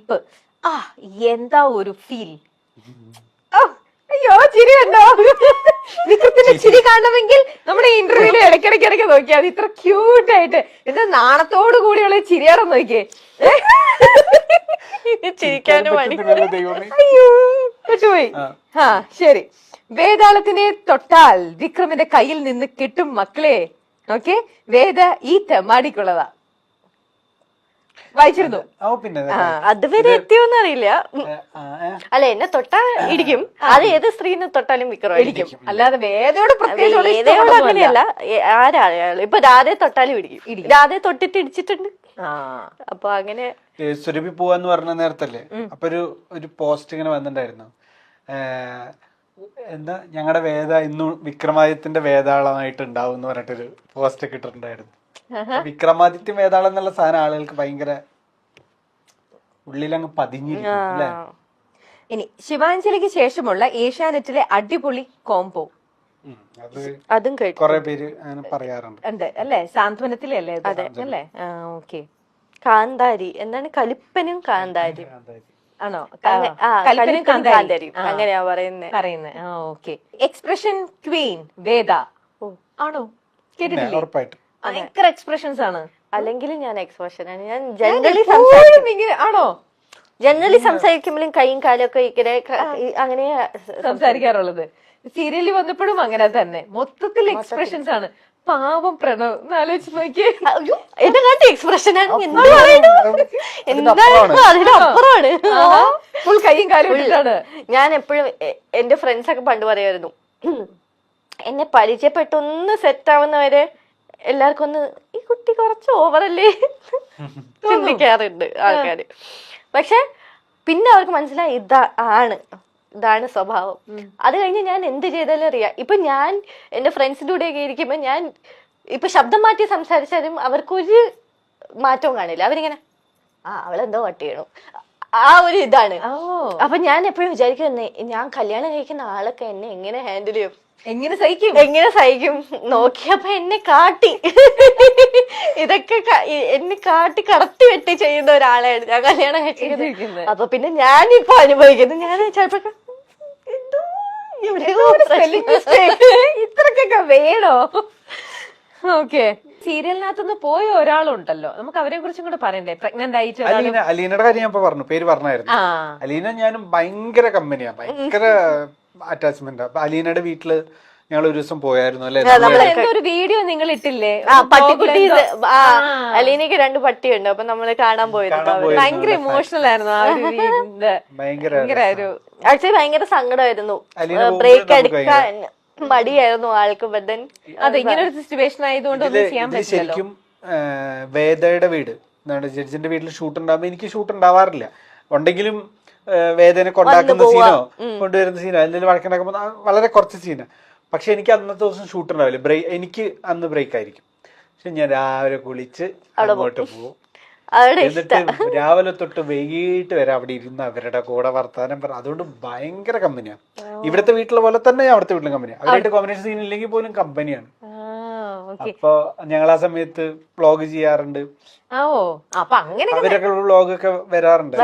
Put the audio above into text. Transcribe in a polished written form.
ഇപ്പൊ ആ എന്താ ഒരു ഫീൽ. അയ്യോ ചിരി കണ്ടോ? വിക്രത്തിന്റെ ചിരി കാണണമെങ്കിൽ നമ്മുടെ ഇന്റർവ്യൂല് ഇടയ്ക്കിടയ്ക്ക് നോക്കിയാൽ മതി. ഇത്ര ക്യൂട്ടായിട്ട് എന്താ നാണത്തോടു കൂടിയുള്ള ചിരിയാണെന്ന് നോക്കിയേ. ചിരിക്കാനും അയ്യോ പെട്ടുപോയി. ആ ശരി, വേതാളത്തിനെ തൊട്ടാൽ വിക്രമിന്റെ കയ്യിൽ നിന്ന് കിട്ടും മക്കളെ. ഓക്കെ, വേദ ഈ തെമ്മാടിക്കുള്ളതാ. വായിച്ചിരുന്നു. അതുവരെ എത്തിയോന്ന് അറിയില്ല. അല്ല, എന്നെ തൊട്ടാ ഇടിക്കും. അത് ഏത് സ്ത്രീനെ തൊട്ടാലും വിക്രം ഇടിക്കും. അല്ലാതെ വേദയോട് വേദയോട് അങ്ങനെയല്ല. ആരാള് ഇപ്പൊ രാധയെ തൊട്ടാലും ഇടിക്കും. രാധയെ തൊട്ടിട്ട് ഇടിച്ചിട്ടുണ്ട്. അപ്പൊ അങ്ങനെ സുരഭി പോവാന്ന് പറഞ്ഞ നേരത്തല്ലേ, അപ്പൊ ഒരു പോസ്റ്റ് ഇങ്ങനെ വന്നിട്ടുണ്ടായിരുന്നു. എന്താ, ഞങ്ങളുടെ വേദ ഇന്ന് വിക്രമാദിത്യന്റെ വേതാളമായിട്ട് ഉണ്ടാവും എന്ന് പറഞ്ഞിട്ടൊരു പോസ്റ്റ് ഒക്കെ ഇട്ടിട്ടുണ്ടായിരുന്നു. വിക്രമാദിത്യം വേതാളം എന്നുള്ള സാധനം ആളുകൾക്ക് ഭയങ്കര ഉള്ളിലങ്ങ് പതിഞ്ഞിരിക്കും അല്ലേ. ഇനി ശിവാഞ്ജലിക്ക് ശേഷമുള്ള ഏഷ്യാനെറ്റിലെ അടിപൊളി കോംബോ, അതും കൊറേ പേര് അങ്ങനെ പറയാറുണ്ട്. ഉണ്ട് അല്ലേ? സാന്ത്വനത്തിലെ അല്ലേ അല്ലേ? ഓക്കെ. കാന്താരി എന്താണ്? കലിപ്പനും കാന്താരി ആണോ? കാന്താരിയും അങ്ങനെയാ പറയുന്നത്. ഓക്കെ. എക്സ്പ്രഷൻ ക്വീൻ വേദ ആണോ? കേട്ടിട്ടില്ലേ? ഉറപ്പായിട്ടും ഭയങ്കര എക്സ്പ്രഷൻസ് ആണ്. അല്ലെങ്കിൽ ഞാൻ എക്സ്പ്രഷൻ ആണ്. ഞാൻ ജനറലി ആണോ? ജനറലി സംസാരിക്കുമ്പോഴും കൈയും കാലും ഒക്കെ ഇങ്ങനെ അങ്ങനെ സംസാരിക്കാറുള്ളത്. സീരിയലിൽ വന്നപ്പോഴും അങ്ങനെ തന്നെ, മൊത്തത്തിൽ എക്സ്പ്രഷൻസ് ആണ്. പാവം പ്രണവ് ആലോചിച്ച് നോക്കിയേ. എന്റെ എക്സ്പ്രഷൻ ആണ്. അതിനപ്പുറമാണ്. ഫുൾ കൈയും കാലും ഇട്ടിട്ടാണ്. ഞാൻ എപ്പോഴും എന്റെ ഫ്രണ്ട്സ് ഒക്കെ പണ്ട് പറയായിരുന്നു, എന്നെ പരിചയപ്പെട്ടൊന്ന് സെറ്റ് ആവുന്നവരെ എല്ലാവർക്കും ഒന്ന് ഈ കുട്ടി കുറച്ച് ഓവറല്ലേ ചിന്തിക്കാറുണ്ട് ആൾക്കാര്. പക്ഷെ പിന്നെ അവർക്ക് മനസ്സിലായി ഇതാണ് സ്വഭാവം. അത് കഴിഞ്ഞ് ഞാൻ എന്ത് ചെയ്താലും അറിയാം. ഇപ്പൊ ഞാൻ എന്റെ ഫ്രണ്ട്സിന്റെ കൂടെയൊക്കെ ഇരിക്കുമ്പോ ഞാൻ ഇപ്പൊ ശബ്ദം മാറ്റി സംസാരിച്ചാലും അവർക്കൊരു മാറ്റവും കാണില്ല. അവരിങ്ങനെ അവളെന്തോ വട്ട് ചെയ്യണു, ആ ഒരു ഇതാണ്. അപ്പൊ ഞാൻ എപ്പോഴും വിചാരിക്കും, ഞാൻ കല്യാണം കഴിക്കുന്ന ആളൊക്കെ എന്നെ എങ്ങനെ ഹാൻഡിൽ ചെയ്യും, എങ്ങനെ സഹിക്കും നോക്കിയപ്പോ എന്നെ കാട്ടി ഇതൊക്കെ എന്നെ കാട്ടി കടത്തി വെട്ടി ചെയ്യുന്ന ഒരാളാണ് ഞാൻ കല്യാണം കഴിച്ചിരിക്കുന്നത്. അപ്പൊ പിന്നെ ഞാനിപ്പോ അനുഭവിക്കുന്നു. ഞാൻ ചിലപ്പോ ഇത്രക്കൊക്കെ വേണോ? ഓക്കെ. സീരിയലിനകത്തുനിന്ന് പോയ ഒരാളുണ്ടല്ലോ, നമുക്ക് അവരെ കുറിച്ചും കൂടെ പറയണ്ടേ? പ്രഗ്നന്റ് ആയിട്ട് അലീനയുടെ കാര്യം ഞാൻ പറഞ്ഞു, പേര് പറഞ്ഞായിരുന്നു. അലീന ഞാനും ഭയങ്കര കമ്പനിയാ, ഭയങ്കര അറ്റാച്ച്മെന്റ്. അപ്പൊ അലീനയുടെ വീട്ടില് ഞങ്ങൾ ഒരു ദിവസം പോയായിരുന്നു അല്ലെ. ഒരു വീഡിയോ നിങ്ങൾ ഇട്ടില്ലേ? പട്ടിക്കുട്ടി. അലീനയ്ക്ക് 2 പട്ടിയുണ്ട്. അപ്പൊ നമ്മള് കാണാൻ പോയിരുന്നു. ഭയങ്കര ഇമോഷണൽ ആയിരുന്നു ആ ഒരു ആക്ച്വലി ഭയങ്കര സങ്കടമായിരുന്നു. ബ്രേക്ക് എടുക്കാൻ മടിയായിരുന്നു ആൾക്ക്. ബട്ട് അതെ, ഇങ്ങനെ ഒരു സിറ്റുവേഷൻ ആയതുകൊണ്ട് ഒന്നും ചെയ്യാൻ പറ്റില്ല. ശരിക്കും വേദയുടെ വീട് എന്താണ്, ജഡ്ജിന്റെ വീട്ടിൽ ഷൂട്ട് ഉണ്ടാകുമ്പോ എനിക്ക് ഷൂട്ട് ഉണ്ടാവാറില്ല. ഉണ്ടെങ്കിലും വേദനെ കൊണ്ടാക്കുന്ന സീനോ കൊണ്ടുവരുന്ന സീനോ എന്തെങ്കിലും വഴക്കുണ്ടാക്കുമ്പോ വളരെ കുറച്ച് സീനാ. പക്ഷെ എനിക്ക് അന്നത്തെ ദിവസം ഷൂട്ട് ഉണ്ടാവില്ല. എനിക്ക് അന്ന് ബ്രേക്ക് ആയിരിക്കും. പക്ഷെ ഞാൻ രാവിലെ കുളിച്ച് അങ്ങോട്ട് പോകും. എന്നിട്ട് രാവിലെ തൊട്ട് വൈകിട്ട് വരെ അവിടെ ഇരുന്ന് അവരുടെ കൂടെ വർത്താനം പറ. അതുകൊണ്ട് ഭയങ്കര കമ്പനിയാണ്. ഇവിടുത്തെ വീട്ടിലെ പോലെ തന്നെ അവിടുത്തെ വീട്ടിലും കമ്പനിയാണ്. അവരായിട്ട് കോമ്പിനേഷൻ സീൻ ഇല്ലെങ്കിൽ പോലും കമ്പനിയാണ്. അപ്പൊ ഞങ്ങൾ ആ സമയത്ത് വ്ളോഗ് ചെയ്യാറുണ്ട്. അവരൊക്കെ വ്ളോഗ് ഒക്കെ വരാറുണ്ട്.